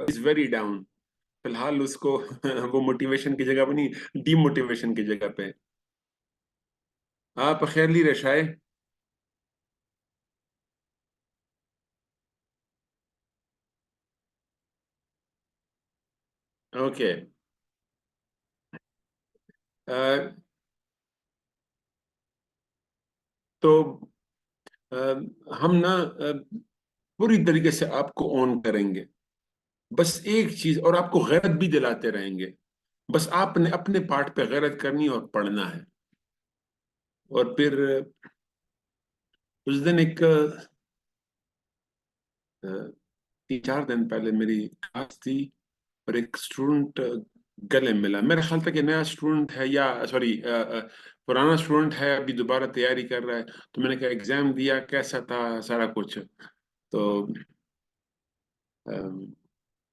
Is very down. फिलहाल उसको वो मोटिवेशन की जगह पे नहीं, डीमोटिवेशन की जगह पे। आप खैर ली रशाए। ओके। तो अ, हम ना पूरी तरीके से आपको ऑन करेंगे। बस एक चीज, और आपको गैरत भी दिलाते रहेंगे। बस आपने अपने पार्ट पे गैरत करनी और पढ़ना है। और फिर उस दिन एक 3-4 दिन पहले मेरी क्लास थी, और एक स्टूडेंट गले मिला। मेरा ख्याल था कि नया स्टूडेंट है, या सॉरी पुराना स्टूडेंट है, अभी दोबारा तैयारी कर रहा है। तो मैंने कहा एग्जाम दिया, कैसा था सारा कुछ। तो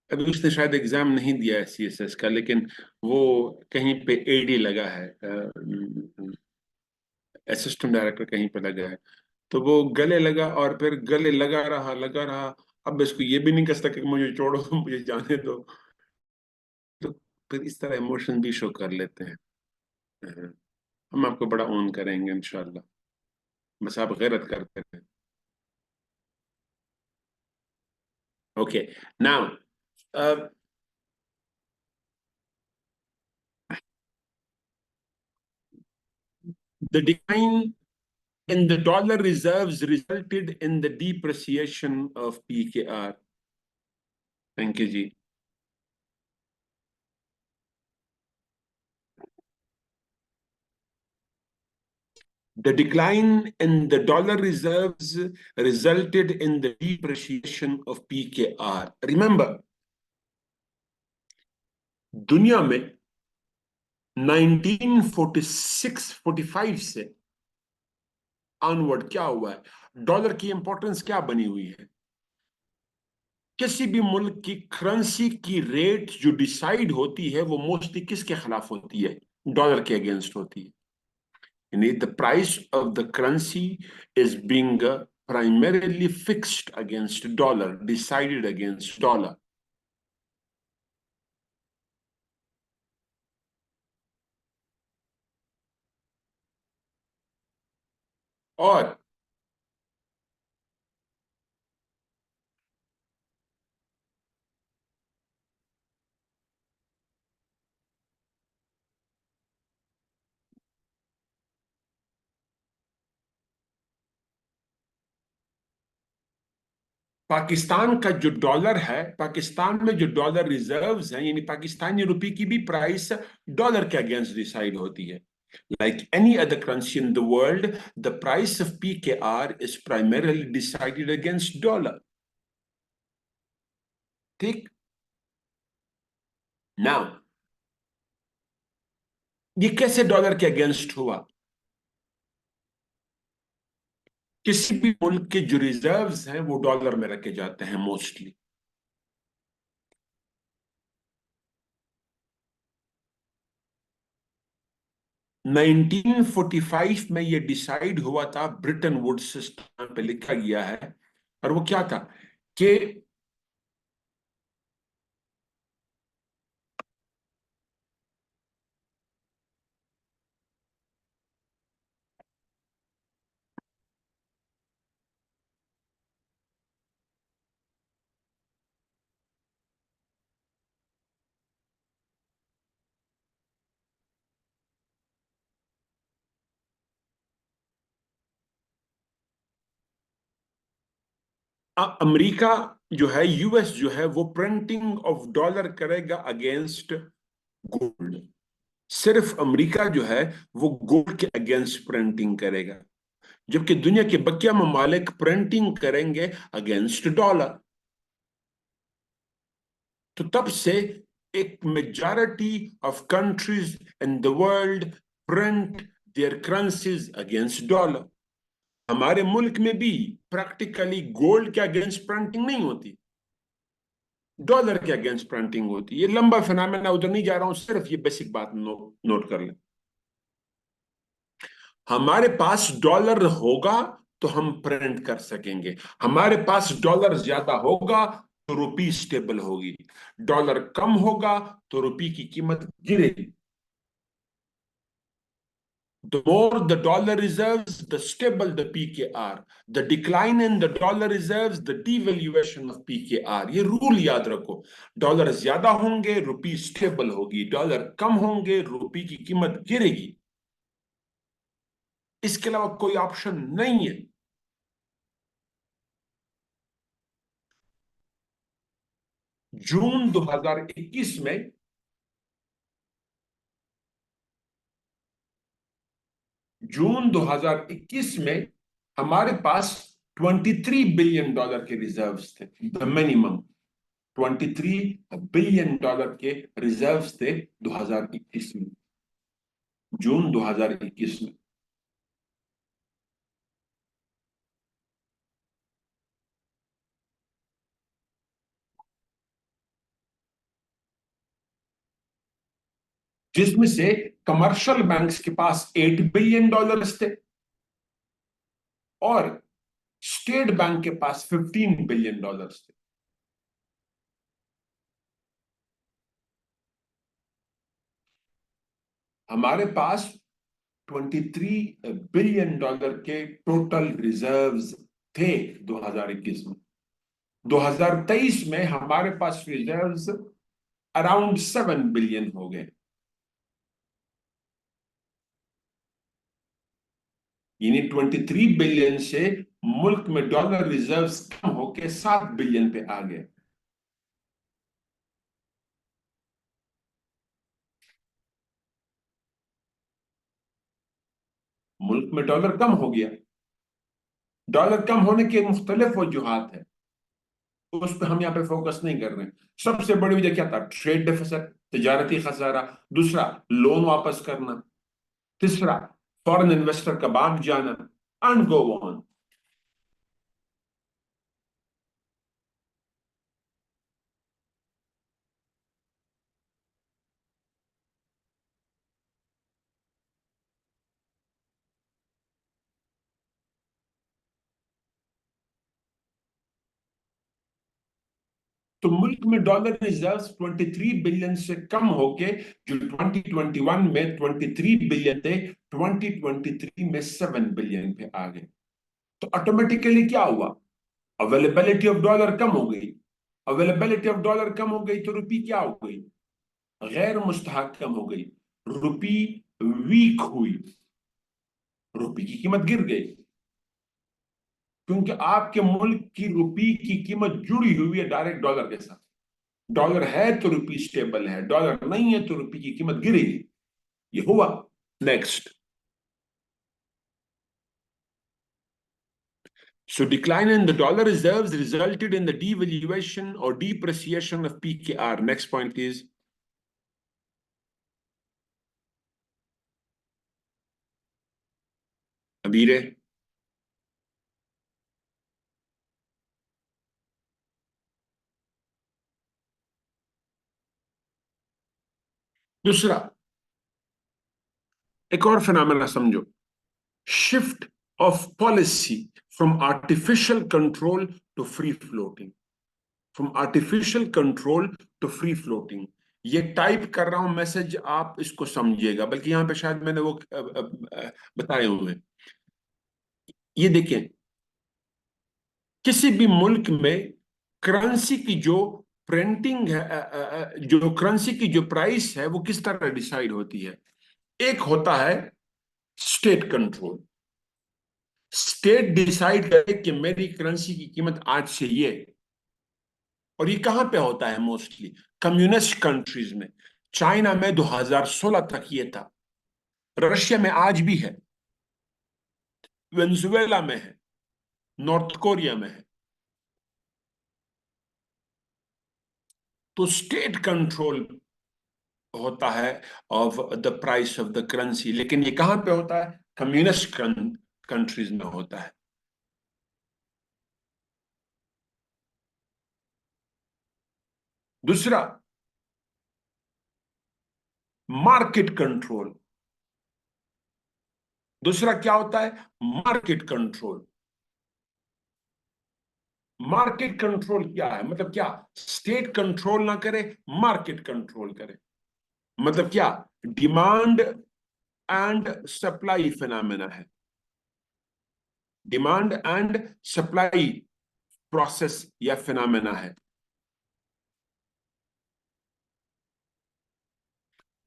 अभी उसने शायद एग्जाम नहीं दिया है सीएसएस का, लेकिन वो कहीं पे एडी लगा है, असिस्टेंट डायरेक्टर कहीं पे लगा है। तो वो गले लगा, और फिर गले लगा रहा। अब इसको ये भी नहीं कह सकता कि मुझे छोड़ो, मुझे जाने दो। तो फिर इस तरह इमोशन भी शो कर लेते हैं। अ, हम आपको बड़ा ऑन करेंगे इंशाल्लाह। बस आप गैरत करते हैं। Okay. Now the decline in the dollar reserves resulted in the depreciation of PKR. Thank you ji. The decline in the dollar reserves resulted in the depreciation of PKR. Remember, दुनिया में 1946-45 से ऑनवर्ड क्या हुआ है, डॉलर की importance क्या बनी हुई है। किसी भी मुल्क की करेंसी की रेट जो डिसाइड होती है वो मोस्टली किसके खिलाफ होती है, डॉलर के अगेंस्ट होती है। यानी the price of the currency is being primarily fixed against dollar, decided against dollar. और पाकिस्तान का जो डॉलर है, पाकिस्तान में जो डॉलर रिजर्व्स हैं, यानी पाकिस्तानी रुपए की भी प्राइस डॉलर के अगेंस्ट डिसाइड होती है। Like any other currency in the world, the price of PKR is primarily decided against dollar. ठीक। नाउ ये कैसे डॉलर के अगेंस्ट हुआ। किसी भी मुल्क के जो रिजर्व्स हैं वो डॉलर में रखे जाते हैं मोस्टली। 1945 में ये डिसाइड हुआ था, ब्रिटेन वुड्स सिस्टम पे लिखा गया है। और वो क्या था कि अमेरिका जो है, यूएस जो है, वो प्रिंटिंग ऑफ डॉलर करेगा अगेंस्ट गोल्ड। सिर्फ अमेरिका जो है वो गोल्ड के अगेंस्ट प्रिंटिंग करेगा, जबकि दुनिया के बकिया ममालिक प्रिंटिंग करेंगे अगेंस्ट डॉलर। तो तब से एक majority of countries in the world print their currencies against dollar. हमारे मुल्क में भी प्रैक्टिकली गोल्ड के अगेंस्ट प्रिंटिंग नहीं होती, डॉलर के अगेंस्ट प्रिंटिंग होती है। ये लंबा फिनोमेना, उधर नहीं जा रहा हूं, सिर्फ ये बेसिक बात नोट कर लें। हमारे पास डॉलर होगा तो हम प्रिंट कर सकेंगे, हमारे पास डॉलर ज्यादा होगा तो रुपी स्टेबल होगी, डॉलर कम होगा तो रुपी की कीमत गिरेगी। The more the dollar reserves, the stable the PKR. The decline in the dollar reserves, the devaluation of PKR. ये रूल याद रखो, डॉलर ज्यादा होंगे रुपी स्टेबल होगी, डॉलर कम होंगे रुपी की कीमत गिरेगी। इसके अलावा कोई ऑप्शन नहीं है। जून 2021 में जून 2021 में हमारे पास 23 बिलियन डॉलर के रिजर्व्स थे, द मिनिमम 23 बिलियन डॉलर के रिजर्व्स थे 2021 में, जून 2021 में। जिसमें से कमर्शियल बैंक्स के पास 8 बिलियन डॉलर्स थे और स्टेट बैंक के पास 15 बिलियन डॉलर्स थे। हमारे पास 23 बिलियन डॉलर के टोटल रिजर्व्स थे 2021 में। 2023 में हमारे पास रिजर्व्स अराउंड 7 बिलियन हो गए, यानी 23 बिलियन से मुल्क में डॉलर रिजर्व्स कम होकर 7 बिलियन पे आ गए। मुल्क में डॉलर कम हो गया। डॉलर कम होने के मुख्तलिफ वजूहात है, उस पर हम यहाँ पे फोकस नहीं कर रहे हैं। सबसे बड़ी वजह क्या था? ट्रेड डेफिसिट, तजारती खसारा। दूसरा, लोन वापस करना। तीसरा, फॉरेन इन्वेस्टर का भाग जाना। And go on. तो मुल्क में डॉलर रिजर्व्स 23 बिलियन से कम होके, जो 2021 में 23 बिलियन थे, 2023 में 7 बिलियन पे आ गए। तो ऑटोमेटिकली क्या हुआ? अवेलेबिलिटी ऑफ डॉलर कम हो गई। अवेलेबिलिटी ऑफ डॉलर कम हो गई तो रुपी क्या हो गई? गैर मुस्तहकम हो गई। रुपी वीक हुई, रुपी की कीमत गिर गई, क्योंकि आपके मुल्क की रुपी की कीमत जुड़ी हुई है डायरेक्ट डॉलर के साथ। डॉलर है तो रुपी स्टेबल है, डॉलर नहीं है तो रुपी की कीमत गिरेगी। ये हुआ। Next, so decline in the dollar reserves resulted in the devaluation or depreciation of PKR. Next point is अबीर। दूसरा, एक और फिनोमेना समझो, shift of policy from artificial control to free floating. From artificial control to free floating. ये type कर रहा हूं message, आप इसको समझिएगा, बल्कि यहां पे शायद मैंने वो बताए हुए हैं। ये देखें, किसी भी मुल्क में करेंसी की जो प्रिंटिंग है, जो करेंसी की जो प्राइस है, वो किस तरह डिसाइड होती है? एक होता है स्टेट कंट्रोल। स्टेट डिसाइड करे कि मेरी करेंसी की कीमत आज से ये। और ये कहां पे होता है? मोस्टली कम्युनिस्ट कंट्रीज में। चाइना में 2016 तक ये था, रशिया में आज भी है, वेनेजुएला में है, नॉर्थ कोरिया में है। तो स्टेट कंट्रोल होता है of the price of the currency, लेकिन ये कहां पे होता है? कम्युनिस्ट कंट्रीज में होता है। दूसरा, मार्केट कंट्रोल। दूसरा क्या होता है? Market control. मार्केट कंट्रोल क्या है? मतलब क्या? स्टेट कंट्रोल ना करे, मार्केट कंट्रोल करे। मतलब क्या? डिमांड एंड सप्लाई फिनोमेना है, डिमांड एंड सप्लाई प्रोसेस या फिनोमेना है।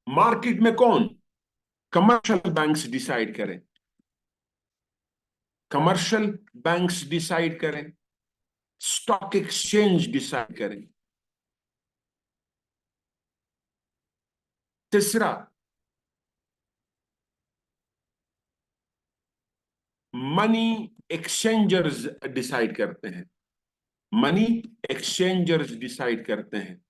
मार्केट में कौन? कमर्शियल बैंक्स डिसाइड करें, कमर्शियल बैंक्स डिसाइड करें, स्टॉक एक्सचेंज डिसाइड करें। तीसरा, मनी एक्सचेंजर्स डिसाइड करते हैं, मनी एक्सचेंजर्स डिसाइड करते हैं,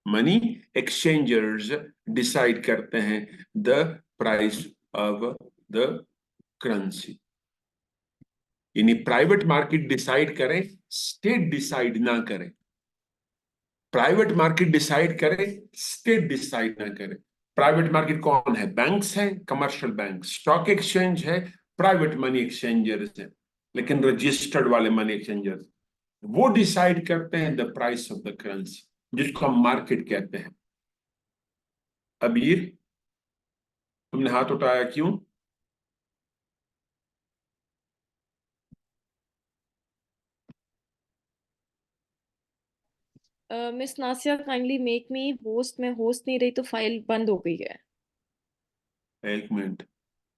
मनी एक्सचेंजर्स डिसाइड करते हैं the price of the currency. यानी प्राइवेट मार्केट डिसाइड करे, स्टेट डिसाइड ना करे। प्राइवेट मार्केट डिसाइड करे, स्टेट डिसाइड ना करे। प्राइवेट मार्केट कौन है? बैंक्स हैं, कमर्शियल बैंक, स्टॉक एक्सचेंज है, प्राइवेट मनी एक्सचेंजर्स है, लेकिन रजिस्टर्ड वाले मनी एक्सचेंजर्स वो डिसाइड करते हैं the price of the currency, जिसको हम मार्केट कहते हैं। अबीर, तुमने हाथ उठाया क्यों? Miss Nasiya kindly make me host. मैं होस्ट नहीं रही तो फाइल बंद हो गई है। एक मिनट,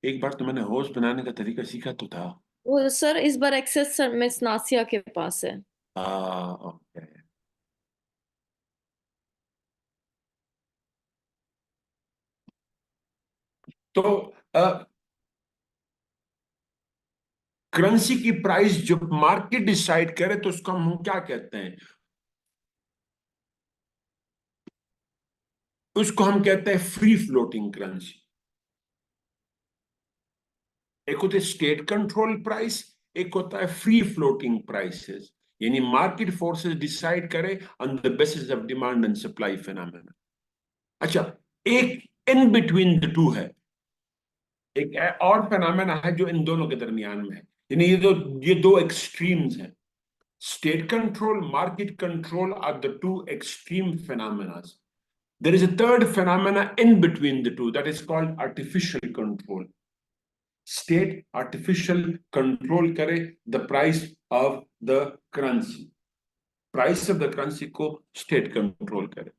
एक बार तो मैंने होस्ट बनाने का तरीका सीखा तो था। वो सर इस बार एक्सेस सर मिस नासिया के पास है। ओके। तो करेंसी की प्राइस जब मार्केट डिसाइड करे तो उसको हम क्या कहते हैं? उसको हम कहते हैं फ्री फ्लोटिंग करेंसी। एक होती है स्टेट कंट्रोल प्राइस, एक होता है फ्री फ्लोटिंग प्राइसेस, यानी मार्केट फोर्सेस डिसाइड करे on the basis of demand and supply phenomena. अच्छा, एक इन बिटवीन द टू है, एक और फिनोमेना है जो इन दोनों के दरमियान में है। यानी ये दो एक्सट्रीम्स हैं, state control, market control are the two extreme phenomena. There is a third phenomena in between the two that is called artificial control. State artificial control करे the price of the currency, price of the currency को state control करे।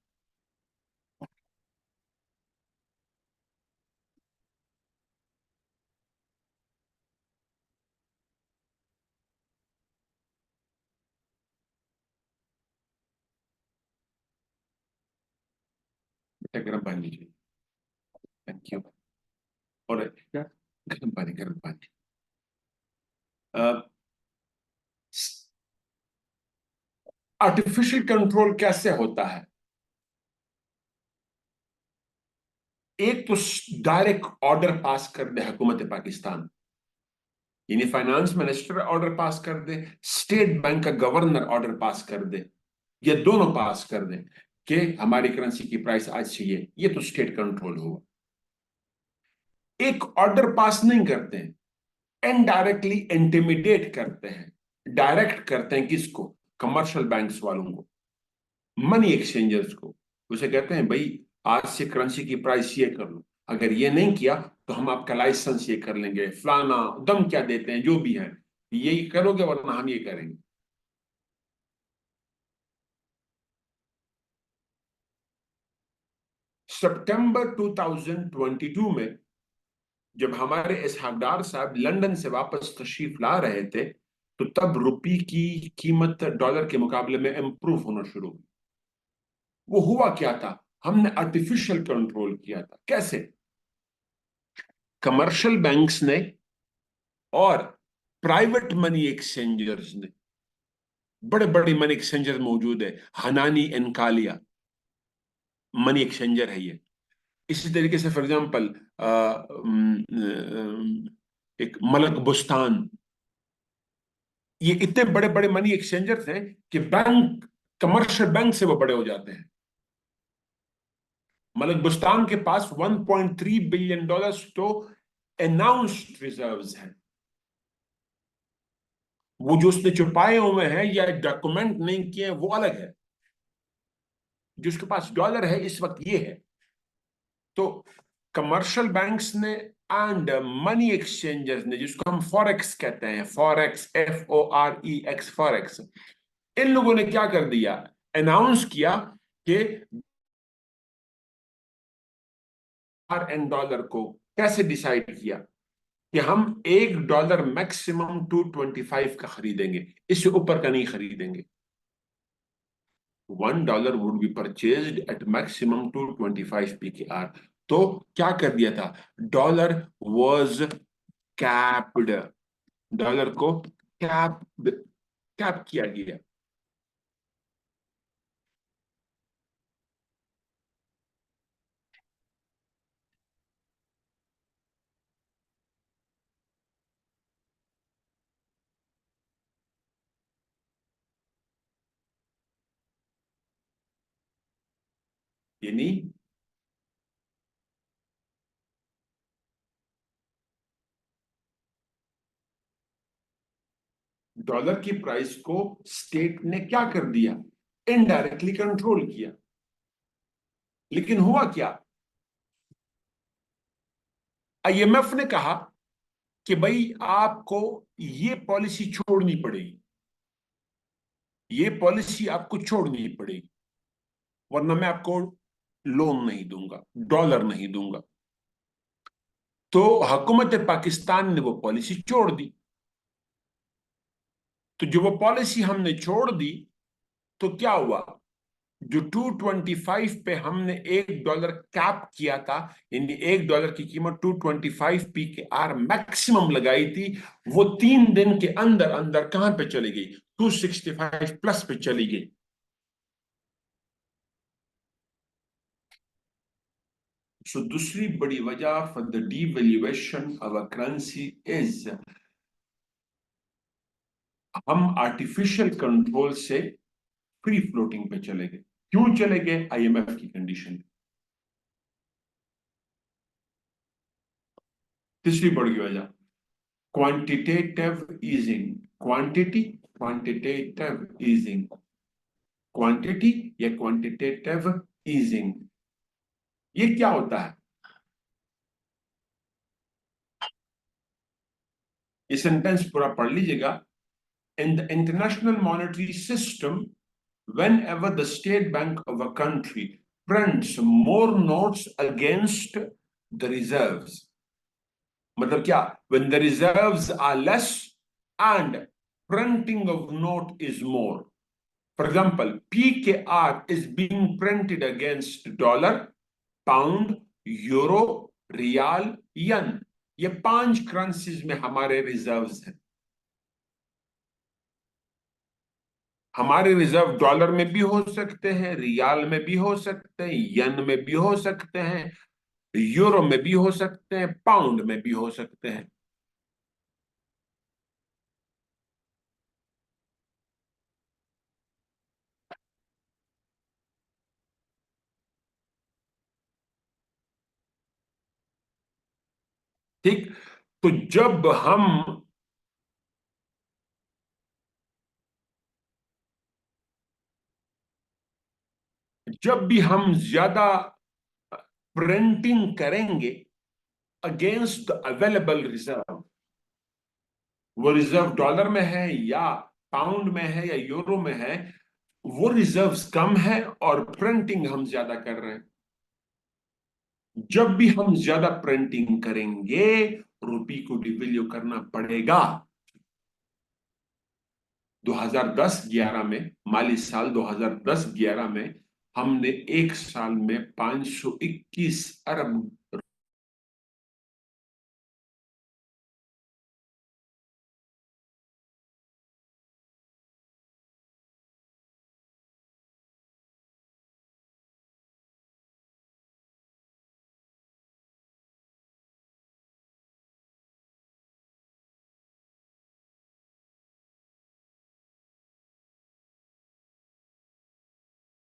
बेटा गर्म पानी चाहिए, thank you. और क्या? गर्म पानी, गर्म पानी। आर्टिफिशियल कंट्रोल कैसे होता है? एक तो डायरेक्ट ऑर्डर पास कर दे हुकूमत पाकिस्तान, यानी फाइनेंस मिनिस्टर ऑर्डर पास कर दे, स्टेट बैंक का गवर्नर ऑर्डर पास कर दे, ये दोनों पास कर दे कि हमारी करेंसी की प्राइस आज चाहिए, ये तो स्टेट कंट्रोल हुआ। एक ऑर्डर पास नहीं करते हैं, इनडायरेक्टली इंटिमिडेट करते हैं, डायरेक्ट करते हैं किसको? कमर्शियल बैंक्स वालों को, मनी एक्सचेंजर्स को। उसे कहते हैं भाई आज से करेंसी की प्राइस ये कर लो, अगर ये नहीं किया तो हम आपका लाइसेंस ये कर लेंगे, फलाना दम क्या देते हैं जो भी है, यही करोगे वरना हम ये करेंगे। सितंबर 2022 में जब हमारे इसहाकडार साहब लंदन से वापस तशरीफ ला रहे थे, तो तब रुपये की कीमत डॉलर के मुकाबले में इंप्रूव होना शुरू हुई। वो हुआ क्या था? हमने आर्टिफिशियल कंट्रोल किया था। कैसे? कमर्शियल बैंक्स ने और प्राइवेट मनी एक्सचेंजर्स ने, बड़े बड़े मनी एक्सचेंजर मौजूद है, हनानी एनकालिया मनी एक्सचेंजर है ये। इसी तरीके से फॉर एग्जांपल एक मलक बुस्तान, ये इतने बड़े बड़े मनी एक्सचेंजर्स हैं कि बैंक, कमर्शियल बैंक से वो बड़े हो जाते हैं। मलक बुस्तान के पास 1.3 बिलियन डॉलर्स तो अनाउंस्ड रिजर्व्स हैं। वो जो उसने छुपाए हुए हैं या डॉक्यूमेंट नहीं किए वो अलग है। जिसके पास डॉलर है इस वक्त ये है। तो कमर्शियल बैंक्स ने एंड मनी एक्सचेंजर्स ने, जिसको हम फॉरेक्स कहते हैं, फॉरेक्स, FOREX, फॉरेक्स, इन लोगों ने क्या कर दिया, अनाउंस किया कि $1 को कैसे डिसाइड किया कि हम $1 मैक्सिमम 225 का खरीदेंगे, इससे ऊपर का नहीं खरीदेंगे। $1 would be purchased at maximum 225 PKR। तो क्या कर दिया था, डॉलर वॉज कैप्ड, डॉलर को कैप कैप किया गया। यानी डॉलर की प्राइस को स्टेट ने क्या कर दिया, इनडायरेक्टली कंट्रोल किया। लेकिन हुआ क्या, IMF ने कहा कि भाई आपको ये पॉलिसी छोड़नी पड़ेगी, ये पॉलिसी आपको छोड़नी पड़ेगी, वरना मैं आपको लोन नहीं दूंगा, डॉलर नहीं दूंगा। तो हुकूमत पाकिस्तान ने वो पॉलिसी छोड़ दी। तो जो वो पॉलिसी हमने छोड़ दी, तो क्या हुआ, जो 225 पे हमने $1 कैप किया था, यानी $1 की कीमत 225 PKR मैक्सिमम लगाई थी, वो 3 दिन के अंदर अंदर कहां पे चली गई, 265 प्लस पे चली गई। सो दूसरी बड़ी वजह for the devaluation of a currency is, हम आर्टिफिशियल कंट्रोल से फ्री फ्लोटिंग पे चले गए। क्यों चले गए, IMF की कंडीशन। तीसरी बड़ी वजह quantitative easing, quantity, quantitative easing, quantity या क्वांटिटेटिव ईजिंग, ये क्या होता है, ये सेंटेंस पूरा पढ़ लीजिएगा। In the international monetary system, whenever the state bank of a country prints more notes against the reserves, मतलब क्या, when the reserves are less and printing of note is more. For example, PKR is being printed against dollar, pound, euro, riyal, यन, ये 5 currencies में हमारे reserves हैं। हमारे reserve dollar में भी हो सकते हैं, रियाल में भी हो सकते हैं, यन में भी हो सकते हैं, यूरो में भी हो सकते हैं, पाउंड में भी हो सकते हैं। ठीक। तो जब भी हम ज्यादा प्रिंटिंग करेंगे अगेंस्ट द अवेलेबल रिजर्व, वो रिजर्व डॉलर में है या पाउंड में है या यूरो में है, वो रिजर्व्स कम है और प्रिंटिंग हम ज्यादा कर रहे हैं। जब भी हम ज्यादा प्रिंटिंग करेंगे, रुपी को डिवैल्यू करना पड़ेगा। 2010-11 में, माली साल 2010-11 में, हमने एक साल में 521 अरब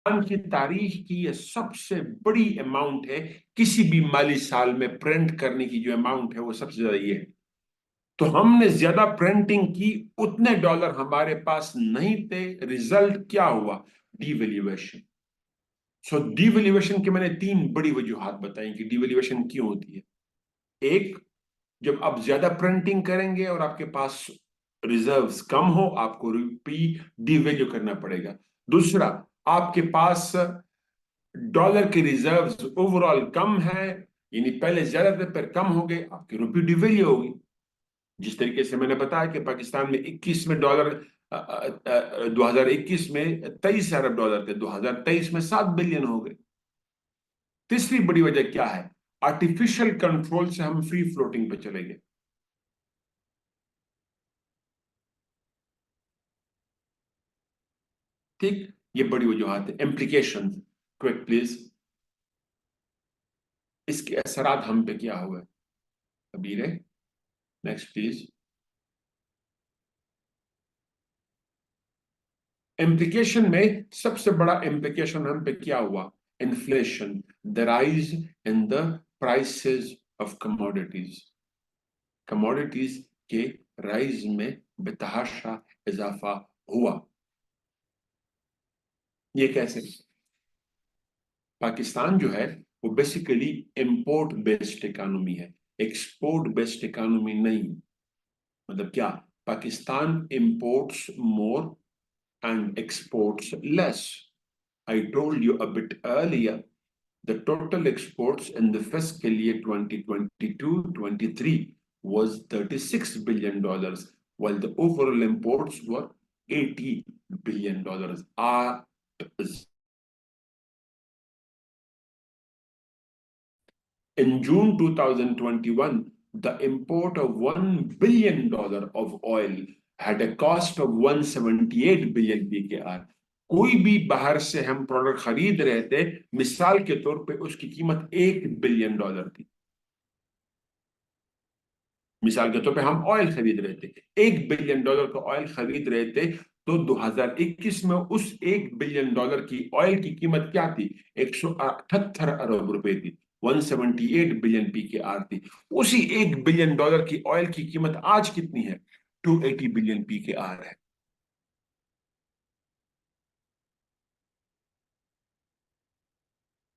की तारीख की यह सबसे बड़ी अमाउंट है। किसी भी माली साल में प्रिंट करने की जो अमाउंट है वो सबसे ज्यादा ये है। तो हमने ज्यादा प्रिंटिंग की, उतने डॉलर हमारे पास नहीं थे, रिजल्ट क्या हुआ? डिवैल्यूएशन। सो डिवैल्यूएशन के मैंने तीन बड़ी वजूहात बताई कि डिवैल्यूएशन क्यों होती है। एक, जब आप ज्यादा प्रिंटिंग करेंगे और आपके पास रिजर्व्स कम हो, आपको रुपी डिवैल्यू करना पड़ेगा। दूसरा, आपके पास डॉलर के रिजर्व्स ओवरऑल कम है, यानी पहले ज्यादा थे फिर कम हो गए, आपकी रुपी डिवैल्यू होगी। जिस तरीके से मैंने बताया कि पाकिस्तान में 21 में डॉलर 2021 में 23 अरब डॉलर थे, 2023 में 7 बिलियन हो गए। तीसरी बड़ी वजह क्या है? आर्टिफिशियल कंट्रोल से हम फ्री फ्लोटिंग पे चले गए। ठीक, ये बड़ी वजूहत है। इम्प्लीकेशन, क्विक प्लीज, इसके असरात हम पे क्या हुए? कबीर है, नेक्स्ट प्लीज। इम्प्लीकेशन में सबसे बड़ा इम्प्लीकेशन हम पे क्या हुआ? Inflation, the rise in the prices of commodities. Commodities के राइज में बेतहाशा इजाफा हुआ। ये कैसे? पाकिस्तान जो है वो बेसिकली इंपोर्ट बेस्ड इकोनॉमी है, एक्सपोर्ट बेस्ड इकोनॉमी नहीं। मतलब क्या? Pakistan imports more and exports less. I told you a bit earlier, the total exports in the fiscal year 2022-23 was $36 billion, while the overall imports were $80 billion. In June 2021, the import of $1 billion of oil had a cost of 178 billion PKR. कोई भी बाहर से हम product खरीद रहे थे, मिसाल के तौर पे उसकी कीमत $1 बिलियन थी। मिसाल के तौर पे हम ऑयल खरीद रहे थे, $1 बिलियन का ऑयल खरीद रहे थे, तो 2021 में उस $1 बिलियन की ऑयल की कीमत क्या थी? 178 अरब रुपए थी, 178 बिलियन PKR थी। उसी $1 बिलियन की ऑयल की कीमत आज कितनी है? 280 बिलियन PKR है।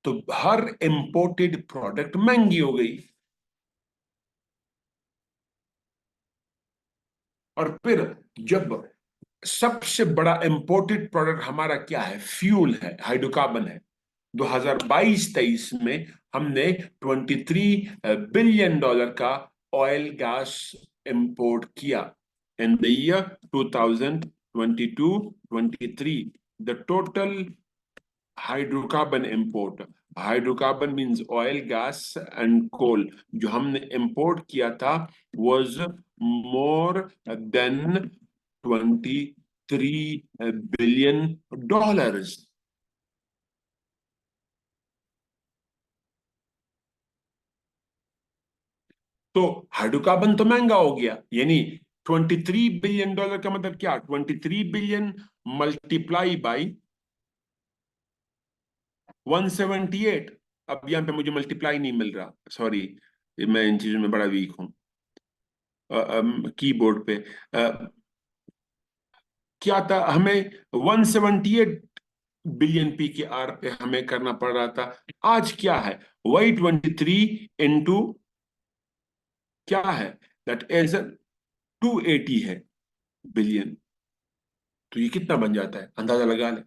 तो हर इंपोर्टेड प्रोडक्ट महंगी हो गई। और फिर जब सबसे बड़ा इंपोर्टेड प्रोडक्ट हमारा क्या है? फ्यूल है, हाइड्रोकार्बन है। 2022-23 में हमने $23 बिलियन का ऑयल गैस इंपोर्ट किया। In the year 2022-23 the total hydrocarbon import, hydrocarbon means oil gas and coal, जो हमने इंपोर्ट किया था वाज मोर देन $23 बिलियन। तो हाइड्रोकार्बन तो महंगा हो गया, यानी $23 बिलियन का मतलब क्या? 23 बिलियन मल्टीप्लाई बाई 178। अब यहां पे मुझे मल्टीप्लाई नहीं मिल रहा, सॉरी, मैं इन चीजों में बड़ा वीक हूं कीबोर्ड पे। क्या था? हमें 178 बिलियन PKR पे हमें करना पड़ रहा था। आज क्या है? वही 23 इंटू क्या है? दैट इज 280 है बिलियन। तो ये कितना बन जाता है, अंदाजा लगा ले।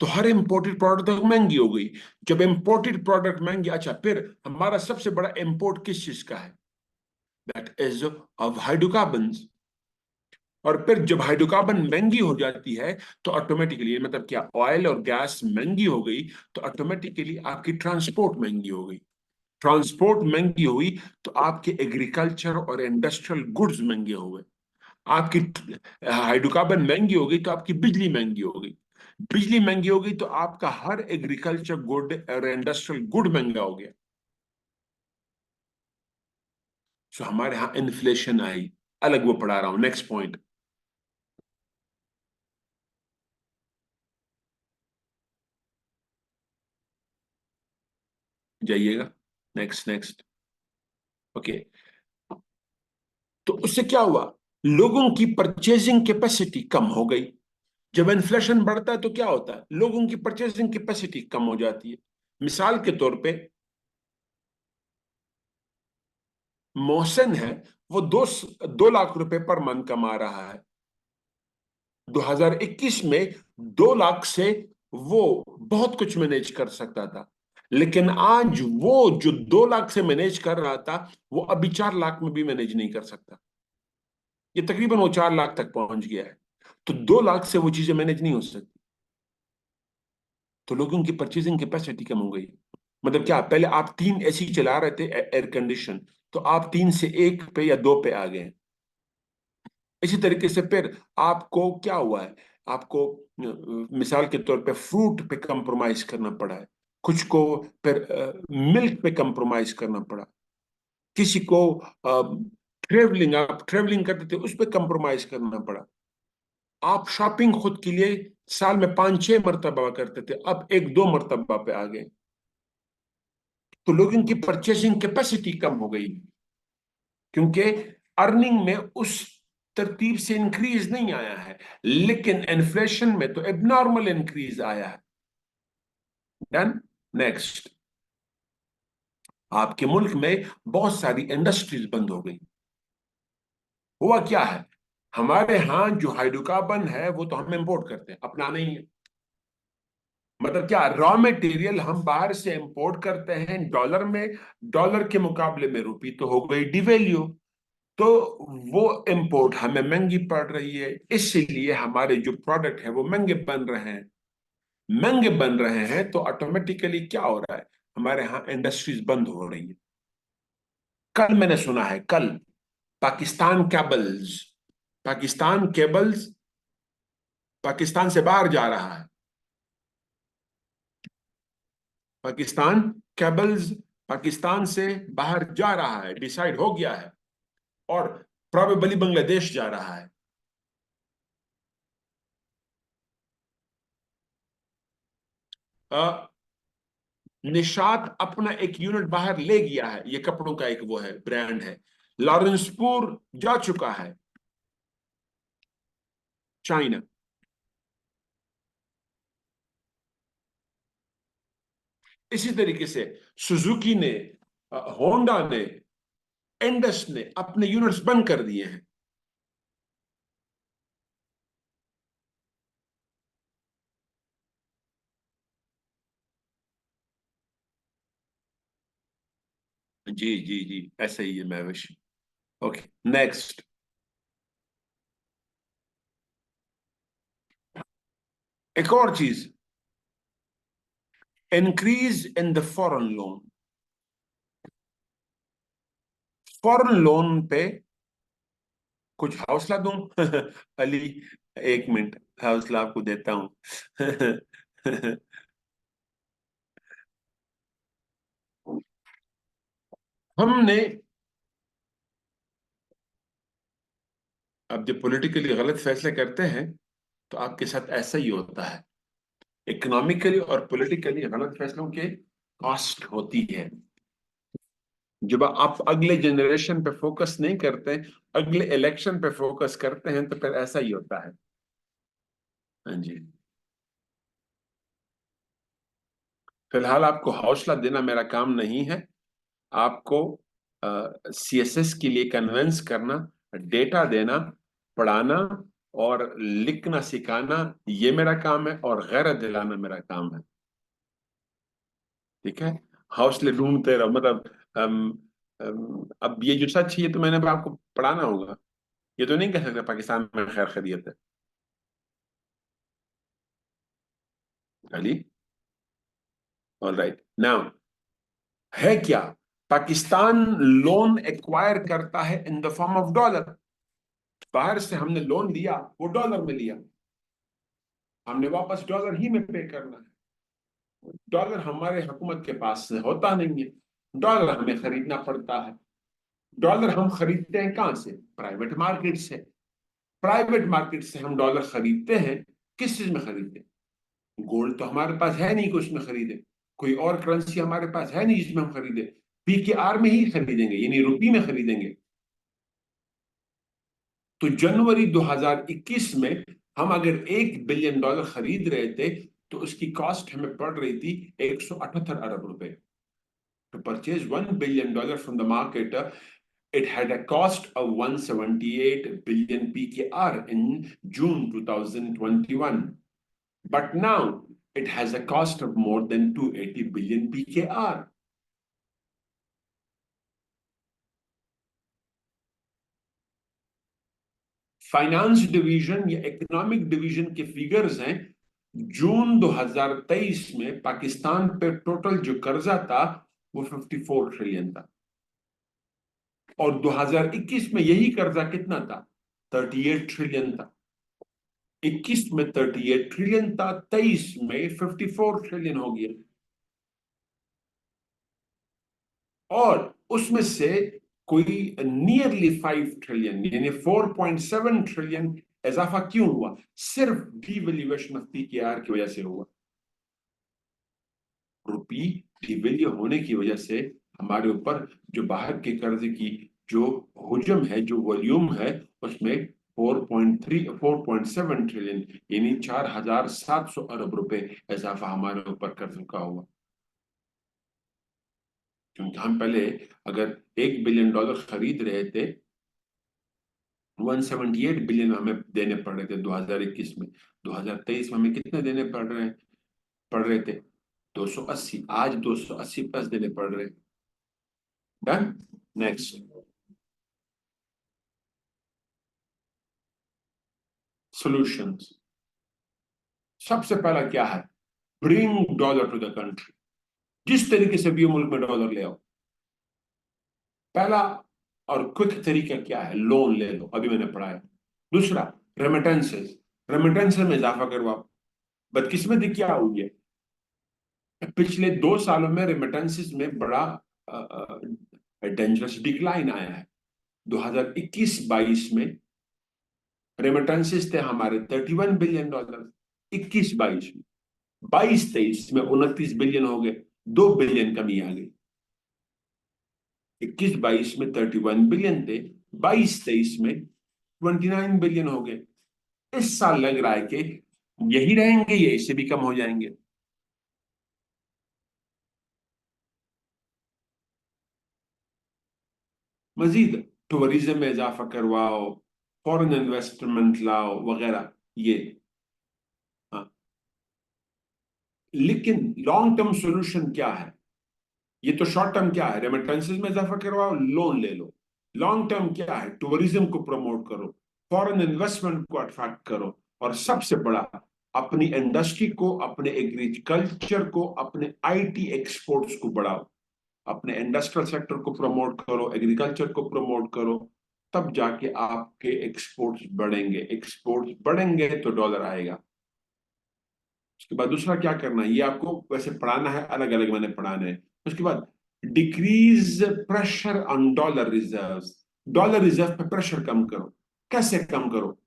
तो हर इंपोर्टेड प्रोडक्ट तो महंगी हो गई। जब इंपोर्टेड प्रोडक्ट महंगी, अच्छा फिर हमारा सबसे बड़ा इंपोर्ट किस चीज का है? That is of hydrocarbon. और फिर जब हाइड्रोकार्बन महंगी हो जाती है तो ऑटोमेटिकली, मतलब क्या, ऑयल और गैस महंगी हो गई तो ऑटोमेटिकली आपकी ट्रांसपोर्ट महंगी हो गई। ट्रांसपोर्ट महंगी हुई तो आपके एग्रीकल्चर और इंडस्ट्रियल गुड्स महंगे हो गए। आपकी हाइड्रोकार्बन महंगी हो गई तो आपकी बिजली महंगी हो गई। बिजली महंगी हो गई तो आपका हर एग्रीकल्चर गुड और इंडस्ट्रियल गुड महंगा हो गया। सो हमारे यहाँ इन्फ्लेशन आई, अलग वो पढ़ा रहा हूं। नेक्स्ट पॉइंट जाइएगा। Next next. ओके, तो उससे क्या हुआ, लोगों की परचेजिंग कैपेसिटी कम हो गई। जब इन्फ्लेशन बढ़ता है तो क्या होता है, लोगों की परचेजिंग कैपेसिटी कम हो जाती है। मिसाल के तौर पे मोहसिन है, वो 2 लाख रुपए पर मंथ कमा रहा है। 2021 में 2 लाख से वो बहुत कुछ मैनेज कर सकता था, लेकिन आज वो जो 2 लाख से मैनेज कर रहा था, वो अभी 4 लाख में भी मैनेज नहीं कर सकता। ये तकरीबन वो 4 लाख तक पहुंच गया है। तो 2 लाख से वो चीजें मैनेज नहीं हो सकती। तो लोगों की परचेजिंग कैपेसिटी कम हो गई। मतलब क्या, पहले आप 3 एसी चला रहे थे, एयर कंडीशन, तो आप 3 से 1 पे या 2 पे आ गए। इसी तरीके से फिर आपको क्या हुआ है, आपको मिसाल के तौर पे फ्रूट पे कंप्रोमाइज करना पड़ा है, कुछ को फिर मिल्क पे कंप्रोमाइज करना पड़ा, किसी को ट्रेवलिंग, आप ट्रेवलिंग करते थे उस पे कंप्रोमाइज करना पड़ा। आप शॉपिंग खुद के लिए साल में 5-6 मरतबा करते थे, अब 1-2 मरतबा पे आ गए। तो लोगों की परचेसिंग कैपेसिटी कम हो गई, क्योंकि अर्निंग में उस तरतीब से इंक्रीज नहीं आया है, लेकिन इन्फ्लेशन में तो एबनॉर्मल इंक्रीज आया है। डन। नेक्स्ट, आपके मुल्क में बहुत सारी इंडस्ट्रीज बंद हो गई। हुआ क्या है, हमारे यहाँ जो हाइड्रोकार्बन है वो तो हम इंपोर्ट करते हैं, अपना नहीं है। मतलब क्या, रॉ मटेरियल हम बाहर से इंपोर्ट करते हैं डॉलर में, डॉलर के मुकाबले में रुपी तो हो गई डिवेल्यू, तो वो इंपोर्ट हमें महंगी पड़ रही है, इसलिए हमारे जो प्रोडक्ट है वो महंगे बन रहे हैं। महंगे बन रहे हैं तो ऑटोमेटिकली क्या हो रहा है, हमारे यहाँ इंडस्ट्रीज बंद हो रही है। कल मैंने सुना है, कल पाकिस्तान केबल्स, पाकिस्तान केबल्स पाकिस्तान से बाहर जा रहा है। पाकिस्तान केबल्स पाकिस्तान से बाहर जा रहा है, डिसाइड हो गया है, और प्रोबेबली बांग्लादेश जा रहा है। निशात अपना एक यूनिट बाहर ले गया है, ये कपड़ों का एक वो है, ब्रांड है। लॉरेंसपुर जा चुका है चाइना। इसी तरीके से सुजुकी ने, होंडा ने, एंडस ने अपने यूनिट्स बंद कर दिए हैं। जी जी जी, ऐसा ही है महविश। Okay, next. एक और चीज, increase in the foreign loan. Foreign loan पे कुछ हौसला दूं? अली, 1 मिनट, हौसला आपको देता हूं। हमने, अब जब पॉलिटिकली गलत फैसले करते हैं तो आपके साथ ऐसा ही होता है। इकोनॉमिकली और पॉलिटिकली गलत फैसलों के कॉस्ट होती है। जब आप अगले जनरेशन पे फोकस नहीं करते, अगले इलेक्शन पे फोकस करते हैं, तो फिर ऐसा ही होता है। हाँ जी। फिलहाल आपको हौसला देना मेरा काम नहीं है, आपको सीएसएस के लिए कन्विंस करना, डेटा देना, पढ़ाना और लिखना सिखाना, ये मेरा काम है, और गैरत दिलाना मेरा काम है। ठीक है, हौसले ढूंढते रहो। मतलब अब ये जो सच है ये तो मैंने अब आपको पढ़ाना होगा। ये तो नहीं कह सकते पाकिस्तान में खैर खैरियत है। अली, ऑल राइट नाउ, है क्या, पाकिस्तान लोन एक्वायर करता है in the form of dollar. बाहर से हमने लोन लिया, वो डॉलर में लिया, हमने वापस डॉलर ही में पे करना है। डॉलर हमारे हुकूमत के पास से होता नहीं है, डॉलर हमें खरीदना पड़ता है। डॉलर हम खरीदते हैं कहां से, प्राइवेट मार्केट से। प्राइवेट मार्केट से हम डॉलर खरीदते हैं, किस चीज में खरीदते हैं, गोल्ड तो हमारे पास है नहीं कि उसमें खरीदे, कोई और करेंसी हमारे पास है नहीं जिसमें हम खरीदे, पीकेआर में ही खरीदेंगे, यानी रुपये में खरीदेंगे। तो जनवरी 2021 में हम अगर $1 बिलियन खरीद रहे थे तो उसकी कॉस्ट हमें पड़ रही थी 178 अरब रुपए। To purchase $1 billion from the market, it had a cost of 178 billion PKR in June 2021. But now it has a cost of more than 280 billion PKR. Finance division या इकोनॉमिक डिवीजन के figures हैं। जून 2023 में पाकिस्तान पे total जो कर्जा था वो 54 trillion था, और 2021 में यही कर्जा कितना था? 38 ट्रिलियन था। 21 में 38 ट्रिलियन था, 23 में 54 ट्रिलियन हो गया। और उसमें से कोई नियरली 5 ट्रिलियन यानी 4.7 ट्रिलियन इजाफा क्यों हुआ? सिर्फ डिवैल्यूएशन ऑफ पीकेआर की वजह से हुआ। रुपी डिवैल्यू होने की वजह से हमारे ऊपर जो बाहर के कर्ज की जो हुजम है, जो वॉल्यूम है, उसमें 4.7 ट्रिलियन यानी 4,700 अरब रुपए इजाफा हमारे ऊपर कर्ज का हुआ। क्योंकि हम पहले अगर $1 बिलियन खरीद रहे थे, 178 बिलियन हमें देने पड़ रहे थे 2021 में। 2023 में हमें कितने देने पड़ रहे थे? 280। आज 280 प्लस देने पड़ रहे। डन। Next, solutions. सबसे पहला क्या है? Bring dollar to the country. जिस तरीके से भी मुल्क में डॉलर ले आओ। पहला और क्विक तरीका क्या है? लोन ले लो, अभी मैंने पढ़ाया। दूसरा, रेमिटेंसेस। रेमिटेंसेस में इजाफा करवाओ। बदकिस्मती क्या हुई है, पिछले 2 सालों में रेमिटेंसेस में बड़ा डेंजरस डिक्लाइन आया है। 2021-22 में रेमिटेंसेस थे हमारे $31 बिलियन, 21-22 में। 22-23 में 29 बिलियन हो गए, 2 बिलियन कमी आ गई। 21-22 में 31 बिलियन थे, 22-23 में 29 बिलियन हो गए। इस साल लग रहा है कि यही रहेंगे, ये इससे भी कम हो जाएंगे। मजीद टूरिज्म में इजाफा करवाओ, फॉरेन इन्वेस्टमेंट लाओ वगैरह, ये। हाँ, लेकिन लॉन्ग टर्म सॉल्यूशन क्या है? ये तो शॉर्ट टर्म क्या है? रेमिटेंसेस में इजाफा करवाओ, लोन ले लो। लॉन्ग टर्म क्या है? टूरिज्म को प्रमोट करो, फॉरेन इन्वेस्टमेंट को अट्रैक्ट करो, और सबसे बड़ा, अपनी इंडस्ट्री को, अपने एग्रीकल्चर को, अपने आईटी एक्सपोर्ट्स को बढ़ाओ। अपने इंडस्ट्रियल सेक्टर को प्रमोट करो, एग्रीकल्चर को प्रमोट करो, तब जाके आपके एक्सपोर्ट्स बढ़ेंगे। एक्सपोर्ट्स बढ़ेंगे तो डॉलर आएगा। उसके बाद दूसरा क्या करना है, ये आपको वैसे पढ़ाना है, अलग अलग मैंने पढ़ाना है। उसके बाद decrease pressure on dollar reserves. Dollar reserve पे प्रेशर कम करो। कैसे कम करो?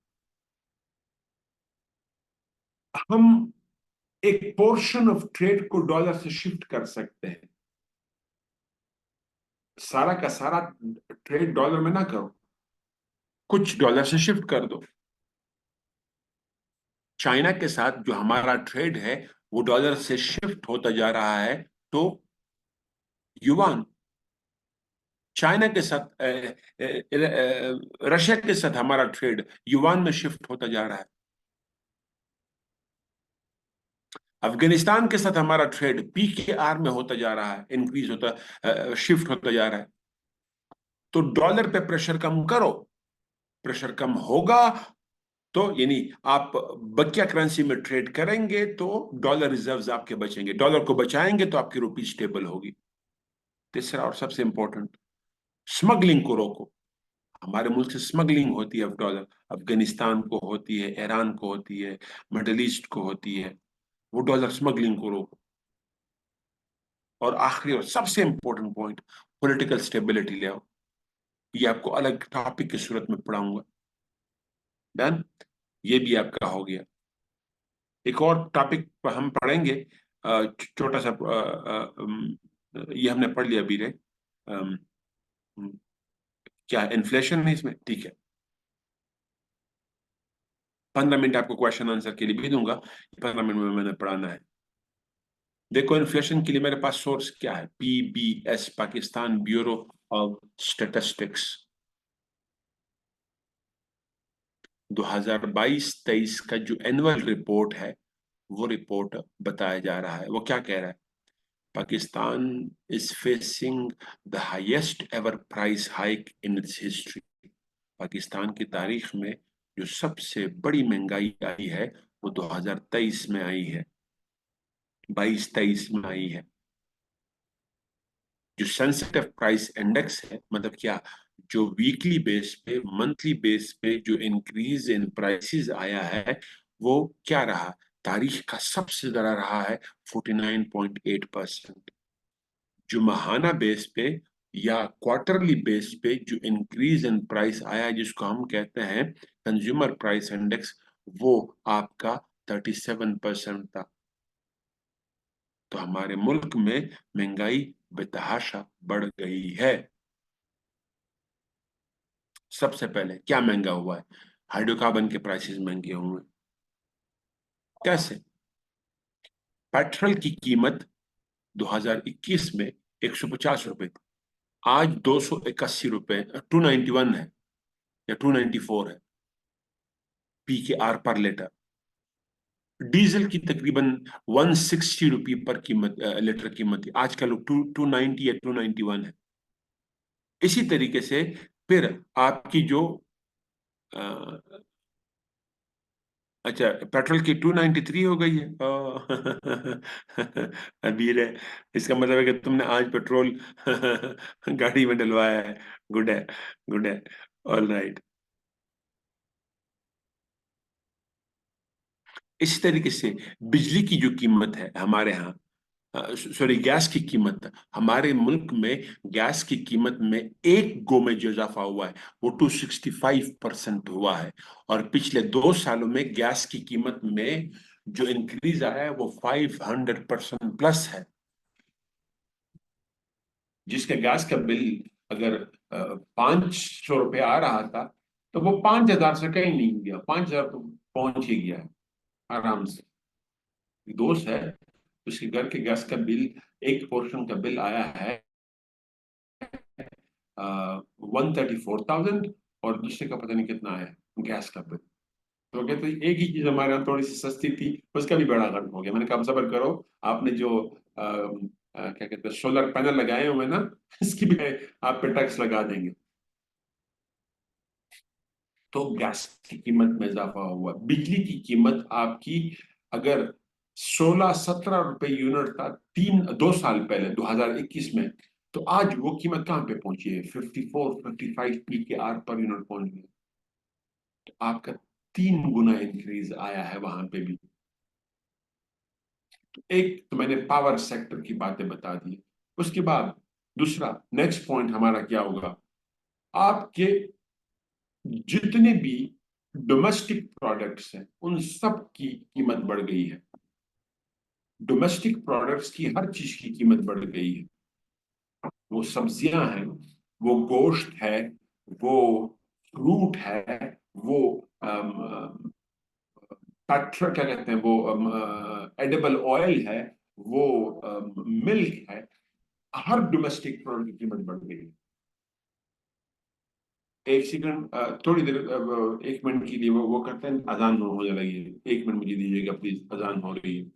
हम एक पोर्शन ऑफ ट्रेड को डॉलर से शिफ्ट कर सकते हैं। सारा का सारा ट्रेड डॉलर में ना करो, कुछ डॉलर से शिफ्ट कर दो। चाइना के साथ जो हमारा ट्रेड है वो डॉलर से शिफ्ट होता जा रहा है, तो युवान। चाइना के साथ रशिया के साथ हमारा ट्रेड युवान में शिफ्ट होता जा रहा है। अफगानिस्तान के साथ हमारा ट्रेड पीकेआर में होता जा रहा है, इंक्रीज होता, शिफ्ट होता जा रहा है। तो डॉलर पे प्रेशर कम करो। प्रेशर कम होगा तो यानी आप बकिया करेंसी में ट्रेड करेंगे तो डॉलर रिजर्व्स आपके बचेंगे। डॉलर को बचाएंगे तो आपकी रुपी स्टेबल होगी। तीसरा और सबसे इंपॉर्टेंट, स्मगलिंग को रोको। हमारे मुल्क से स्मगलिंग होती है ऑफ डॉलर, अफगानिस्तान को होती है, ईरान को होती है, मिडल ईस्ट को होती है। वो डॉलर स्मगलिंग को रोको। और आखिरी और सबसे इंपॉर्टेंट पॉइंट, पॉलिटिकल स्टेबिलिटी ले आओ। ये आपको अलग टॉपिक की सूरत में पढ़ाऊंगा। डन। ये भी आपका हो गया। एक और टॉपिक पर हम पढ़ेंगे, छोटा सा, ये हमने पढ़ लिया अभी रे। अम, क्या इन्फ्लेशन है इसमें? ठीक है। 15 मिनट आपको क्वेश्चन आंसर के लिए भी दूंगा, 15 मिनट में मैंने पढ़ाना है। देखो इन्फ्लेशन के लिए मेरे पास सोर्स क्या है, PBS, Pakistan bureau of statistics, 2022-23 का जो एनुअल रिपोर्ट है वो रिपोर्ट बताया जा रहा है। वो क्या कह रहा है, Pakistan is facing the highest ever price hike in its history. Pakistan की तारीख में जो सबसे बड़ी महंगाई आई है वो 2023 में आई है, 22-23 में आई है। जो सेंसिटिव प्राइस इंडेक्स है, मतलब क्या, जो वीकली बेस पे, मंथली बेस पे जो इंक्रीज इन प्राइसेस आया है वो क्या रहा, तारीख का सबसे ज्यादा रहा है 49.8%। जो माहाना बेस पे या क्वार्टरली बेस पे जो इंक्रीज इन प्राइस आया जिसको हम कहते हैं कंज्यूमर प्राइस इंडेक्स, वो आपका 37% था। तो हमारे मुल्क में महंगाई बेतहाशा बढ़ गई है। सबसे पहले क्या महंगा हुआ है, हाइड्रोकार्बन के प्राइसेस महंगे हुए। कैसे, पेट्रोल की कीमत 2021 में 150 रुपए थी, आज 281 रुपए, 291 है या 294 है PKR पर लीटर। डीजल की तकरीबन 160 रुपये पर कीमत, लीटर कीमत थी, आजकल 290 या 291 है। इसी तरीके से फिर आपकी जो अच्छा, पेट्रोल की 293 हो गई है। अबीर है, इसका मतलब है कि तुमने आज पेट्रोल गाड़ी में डलवाया है। गुड है, गुड है, ऑल राइट। इसी तरीके से बिजली की जो कीमत है हमारे यहाँ, सॉरी गैस की कीमत, हमारे मुल्क में गैस की कीमत में एक गो में जो इजाफा हुआ है वो 265% हुआ है। और पिछले 2 सालों में गैस की कीमत में जो इंक्रीज आया है वो 500% प्लस है। जिसके गैस का बिल अगर 500 रुपये आ रहा था, तो वो 5,000 से कहीं नहीं गया, 5,000 तो पहुंच ही गया है आराम से। दोस्त है, उसके घर के गैस का बिल, एक पोर्शन का बिल आया है 134,000, और दूसरे का पता नहीं कितना आया गैस का बिल। तो कहते एक ही चीज हमारे यहाँ थोड़ी सी सस्ती थी, उसका भी बड़ा गर्म हो गया। मैंने कहा सबर करो, आपने जो क्या कहते हैं सोलर पैनल लगाए हुए ना, इसकी भी आप पे टैक्स लगा देंगे। तो गैस की कीमत में इजाफा हुआ। बिजली की कीमत आपकी अगर 16-17 रुपए यूनिट था 2 साल पहले 2021 में, तो आज वो कीमत कहाँ पे पहुंची है, 54-55 PKR पर यूनिट पहुंच गई। तो आपका 3 गुना इंक्रीज आया है वहां पे भी। एक तो मैंने पावर सेक्टर की बातें बता दी। उसके बाद दूसरा नेक्स्ट पॉइंट हमारा क्या होगा, आपके जितने भी डोमेस्टिक प्रोडक्ट्स हैं उन सब की कीमत बढ़ गई है। डोमेस्टिक प्रोडक्ट्स की हर चीज की कीमत बढ़ गई है। वो सब्जियां हैं, वो गोश्त है, वो फ्रूट है, वो पेट्रोल क्या कहते हैं, वो एडिबल ऑयल है, वो मिल्क है। हर डोमेस्टिक प्रोडक्ट की कीमत बढ़ गई है। एक सेकंड, थोड़ी देर, 1 मिनट के लिए वो करते हैं, अजान होने लगी है, 1 मिनट मुझे दीजिएगा प्लीज, अजान हो रही है।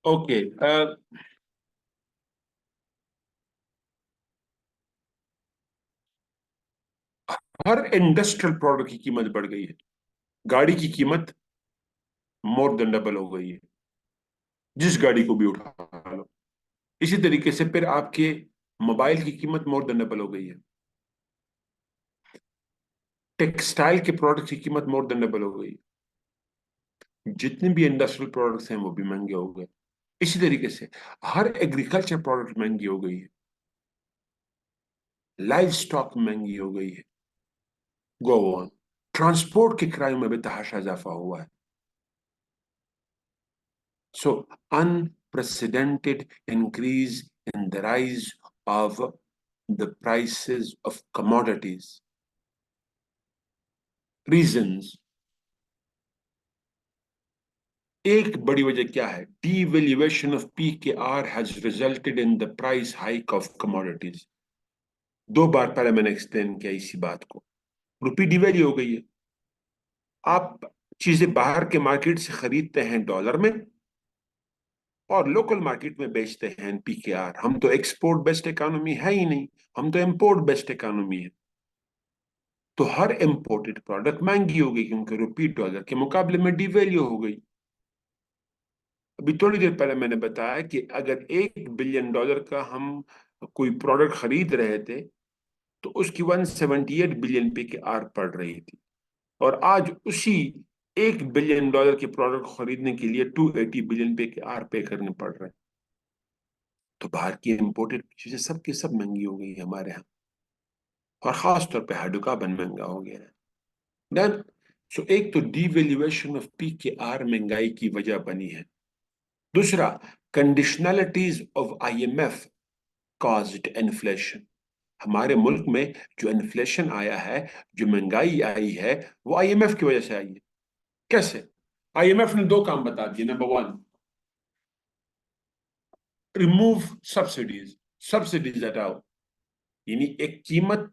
ओके। हर इंडस्ट्रियल प्रोडक्ट की कीमत बढ़ गई है। गाड़ी की कीमत मोर देन डबल हो गई है, जिस गाड़ी को भी उठा लो। इसी तरीके से फिर आपके मोबाइल की कीमत मोर देन डबल हो गई है। टेक्सटाइल के प्रोडक्ट की कीमत मोर देन डबल हो गई है। जितने भी इंडस्ट्रियल प्रोडक्ट्स हैं वो भी महंगे हो गए। इसी तरीके से हर एग्रीकल्चर प्रोडक्ट महंगी हो गई है। लाइव स्टॉक महंगी हो गई है। Go on. ट्रांसपोर्ट के किराए में भी तहाशा इजाफा हुआ है। So, unprecedented increase in the rise of the prices of commodities. Reasons. एक बड़ी वजह क्या है? Devaluation of PKR has resulted in the price hike of commodities. 2 बार पहले मैंने एक्सप्लेन किया इसी बात को। रुपी डिवेल्यू हो गई है। आप चीजें बाहर के मार्केट से खरीदते हैं डॉलर में और लोकल मार्केट में बेचते हैं पीकेआर। हम तो एक्सपोर्ट बेस्ड इकोनॉमी है ही नहीं, हम तो इंपोर्ट बेस्ड इकोनॉमी है। तो हर इंपोर्टेड प्रोडक्ट महंगी हो गई क्योंकि रुपी डॉलर के मुकाबले में डिवेल्यू हो गई। अभी थोड़ी देर पहले मैंने बताया कि अगर $1 बिलियन का हम कोई प्रोडक्ट खरीद रहे थे तो उसकी 178 बिलियन पे की आर पड़ रही थी, और आज उसी $1 बिलियन के प्रोडक्ट खरीदने के लिए 280 बिलियन पे के आर पे करने पड़ रहे हैं। तो बाहर की इंपोर्टेड चीजें सब की सब महंगी हो गई है हमारे यहाँ, और खास तौर पे हाइड्रोकार्बन महंगा हो गया है। डन। सो एक तो डिवेल्युएशन ऑफ पी के आर महंगाई की वजह बनी है। दूसरा, कंडीशनलिटीज ऑफ आईएमएफ कॉज्ड इन्फ्लेशन। हमारे मुल्क में जो इन्फ्लेशन आया है, जो महंगाई आई है, वो आईएमएफ की वजह से आई है। कैसे? आईएमएफ ने 2 काम बता दिए। Number 1, remove subsidies. सब्सिडीज हटाओ। यानी एक कीमत,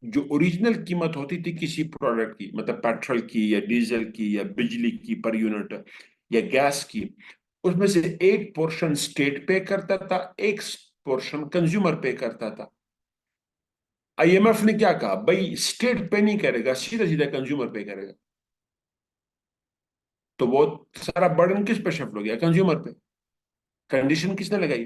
जो ओरिजिनल कीमत होती थी किसी प्रोडक्ट की, मतलब पेट्रोल की या डीजल की या बिजली की पर यूनिट या गैस की, उसमें से एक पोर्शन स्टेट पे करता था, एक पोर्शन कंज्यूमर पे करता था। आईएमएफ ने क्या कहा? भाई स्टेट पे नहीं करेगा, सीधा सीधा कंज्यूमर पे करेगा। तो वो सारा बर्डन किस पे शिफ्ट हो गया? कंज्यूमर पे। कंडीशन किसने लगाई?